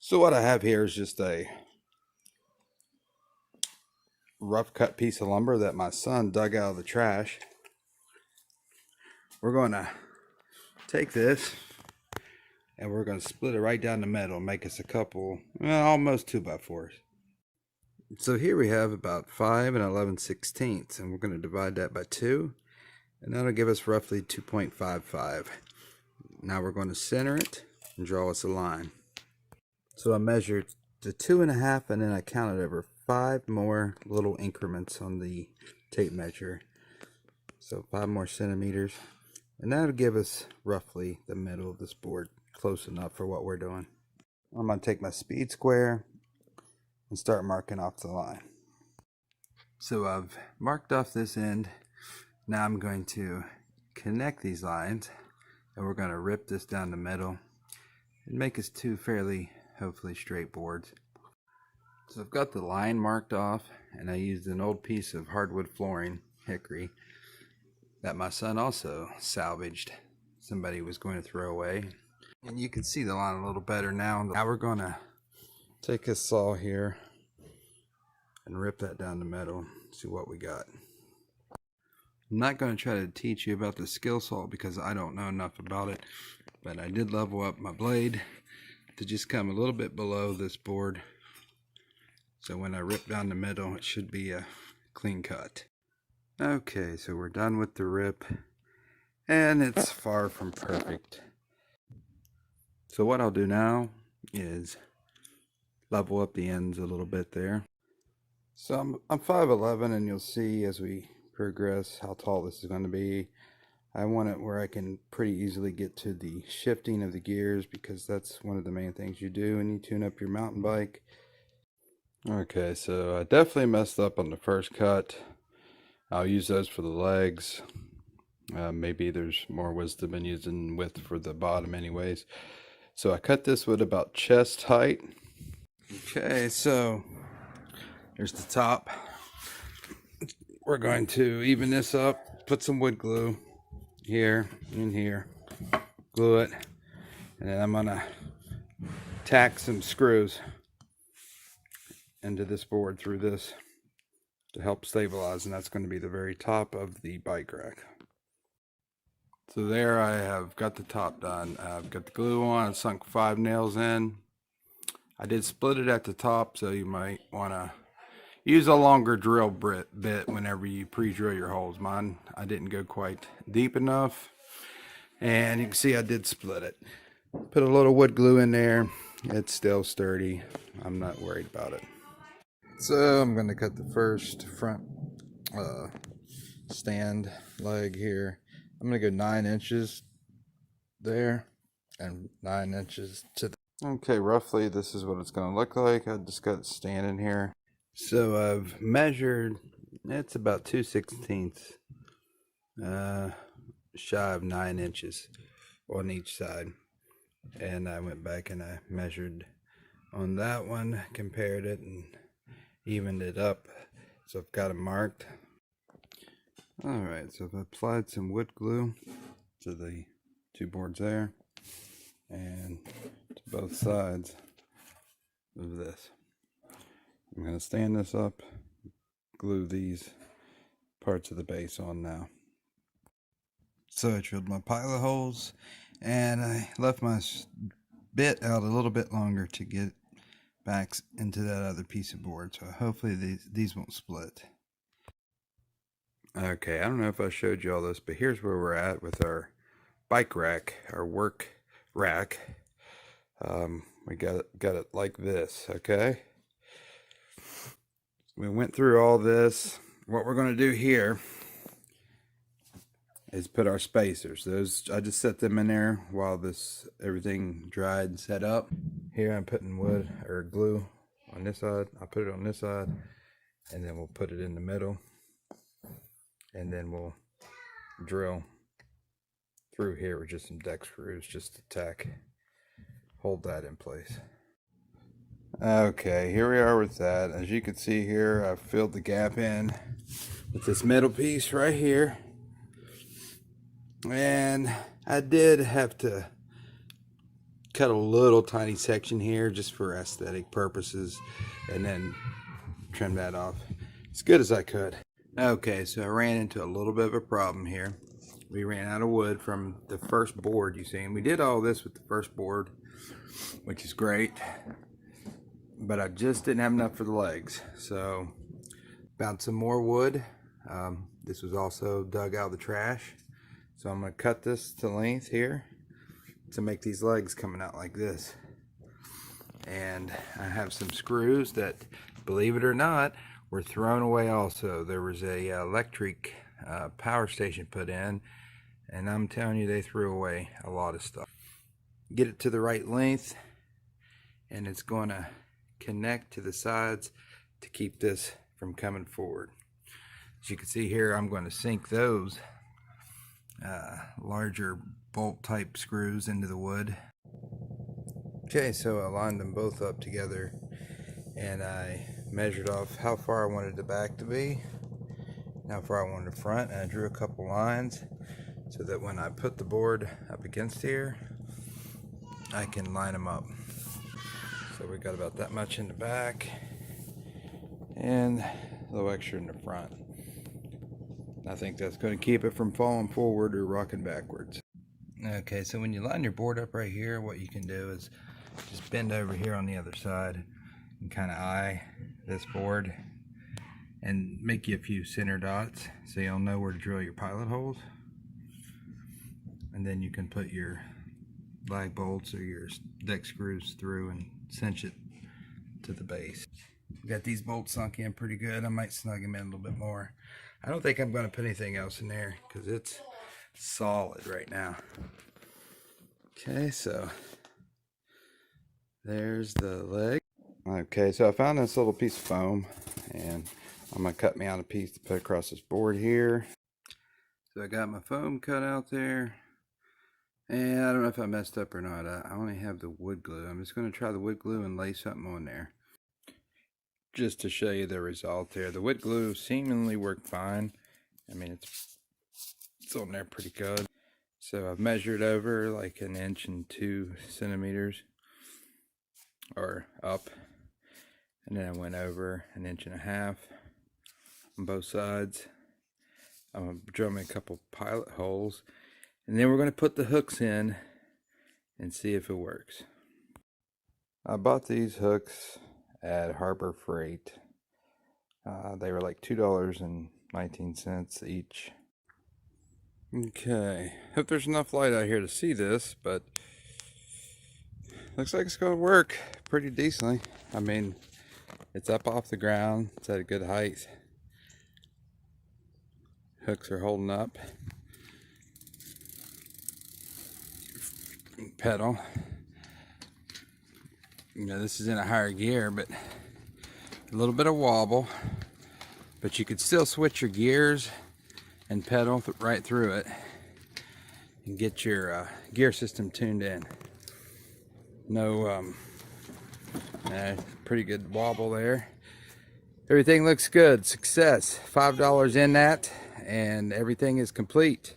So what I have here is just a rough cut piece of lumber that my son dug out of the trash. We're going to take this and we're going to split it right down the middle and make us a couple, well, almost 2x4s. So here we have about 5 and 11/16, and we're going to divide that by 2, and that'll give us roughly 2.55. Now we're going to center it and draw us a line. So I measured the 2.5, and then I counted over 5 more little increments on the tape measure. So 5 more centimeters, and that'll give us roughly the middle of this board, close enough for what we're doing. I'm going to take my speed square and start marking off the line. So I've marked off this end. Now I'm going to connect these lines, and we're going to rip this down the middle and make us 2 fairly, hopefully, straight boards. So I've got the line marked off, and I used an old piece of hardwood flooring, hickory, that my son also salvaged. Somebody was going to throw away. And you can see the line a little better now. Now we're going to take a saw here and rip that down the middle, see what we got. I'm not going to try to teach you about the skill saw because I don't know enough about it, but I did level up my blade to just come a little bit below this board, so when I rip down the middle it should be a clean cut. Okay, so we're done with the rip, and it's far from perfect. So what I'll do now is level up the ends a little bit there. So I'm 5'11", and you'll see as we progress how tall this is going to be. I want it where I can pretty easily get to the shifting of the gears, because that's one of the main things you do when you tune up your mountain bike. Okay, so I definitely messed up on the first cut. I'll use those for the legs. Maybe there's more wisdom in using width for the bottom anyways. So I cut this with about chest height. Okay, so here's the top. We're going to even this up, put some wood glue here and here, glue it, and then I'm gonna tack some screws into this board through this to help stabilize, and that's going to be the very top of the bike rack. So there I have got the top done. I've got the glue on, sunk 5 nails in. I did split it at the top, so you might want to use a longer drill bit whenever you pre-drill your holes. Mine, I didn't go quite deep enough, and you can see I did split it. Put a little wood glue in there. It's still sturdy. I'm not worried about it. So I'm going to cut the first front stand leg here. I'm going to go 9 inches there and 9 inches to the... Okay, roughly this is what it's going to look like. I just got it standing here. So I've measured, it's about 2/16 shy of 9 inches on each side. And I went back and I measured on that one, compared it, and evened it up. So I've got it marked. Alright, so I've applied some wood glue to the 2 boards there and to both sides of this. I'm going to stand this up, glue these parts of the base on now. So I drilled my pilot holes, and I left my bit out a little bit longer to get back into that other piece of board, so hopefully these won't split. Okay, I don't know if I showed you all this, but here's where we're at with our bike rack, our work rack. We got it like this, okay? We went through all this. What we're going to do here is put our spacers. Those, I just set them in there while everything dried and set up. Here I'm putting wood or glue on this side. I'll put it on this side, and then we'll put it in the middle, and then we'll drill through here with just some deck screws just to hold that in place. Okay, here we are with that. As you can see here, I've filled the gap in with this middle piece right here. And I did have to cut a little tiny section here just for aesthetic purposes, and then trim that off as good as I could. Okay, so I ran into a little bit of a problem here. We ran out of wood from the first board, you see, and we did all this with the first board, which is great, but I just didn't have enough for the legs. So found some more wood. This was also dug out of the trash. So I'm going to cut this to length here to make these legs coming out like this. And I have some screws that, believe it or not, were thrown away also. There was a electric power station put in, and I'm telling you, they threw away a lot of stuff. Get it to the right length, and it's going to connect to the sides to keep this from coming forward. As you can see here, I'm going to sink those larger bolt type screws into the wood. Okay, so I lined them both up together, and I measured off how far I wanted the back to be, how far I wanted the front, and I drew a couple lines so that when I put the board up against here, I can line them up. So we got about that much in the back and a little extra in the front. I think that's going to keep it from falling forward or rocking backwards. Okay, so when you line your board up right here, what you can do is just bend over here on the other side and kind of eye this board and make you a few center dots so you'll know where to drill your pilot holes. And then you can put your lag bolts or your deck screws through and cinch it to the base. Got these bolts sunk in pretty good. I might snug them in a little bit more. I don't think I'm going to put anything else in there because it's solid right now. Okay, so there's the leg. Okay, so I found this little piece of foam, and I'm going to cut me out a piece to put across this board here. So I got my foam cut out there, and I don't know if I messed up or not. I only have the wood glue. I'm just going to try the wood glue and lay something on there just to show you the result there. The wood glue seemingly worked fine. I mean, it's on there pretty good. So I've measured over like 1 inch and 2 centimeters, or up, and then I went over 1.5 inches on both sides. I'm going to drill me a couple pilot holes, and then we're going to put the hooks in and see if it works. I bought these hooks at Harbor Freight. They were like $2.19 each. Okay, hope there's enough light out here to see this, but looks like it's going to work pretty decently. I mean, it's up off the ground, it's at a good height. Hooks are holding up. Pedal. You know, this is in a higher gear, but a little bit of wobble, but you could still switch your gears and pedal right through it and get your gear system tuned in. No, pretty good wobble there. Everything looks good. Success. $5 in that, and everything is complete.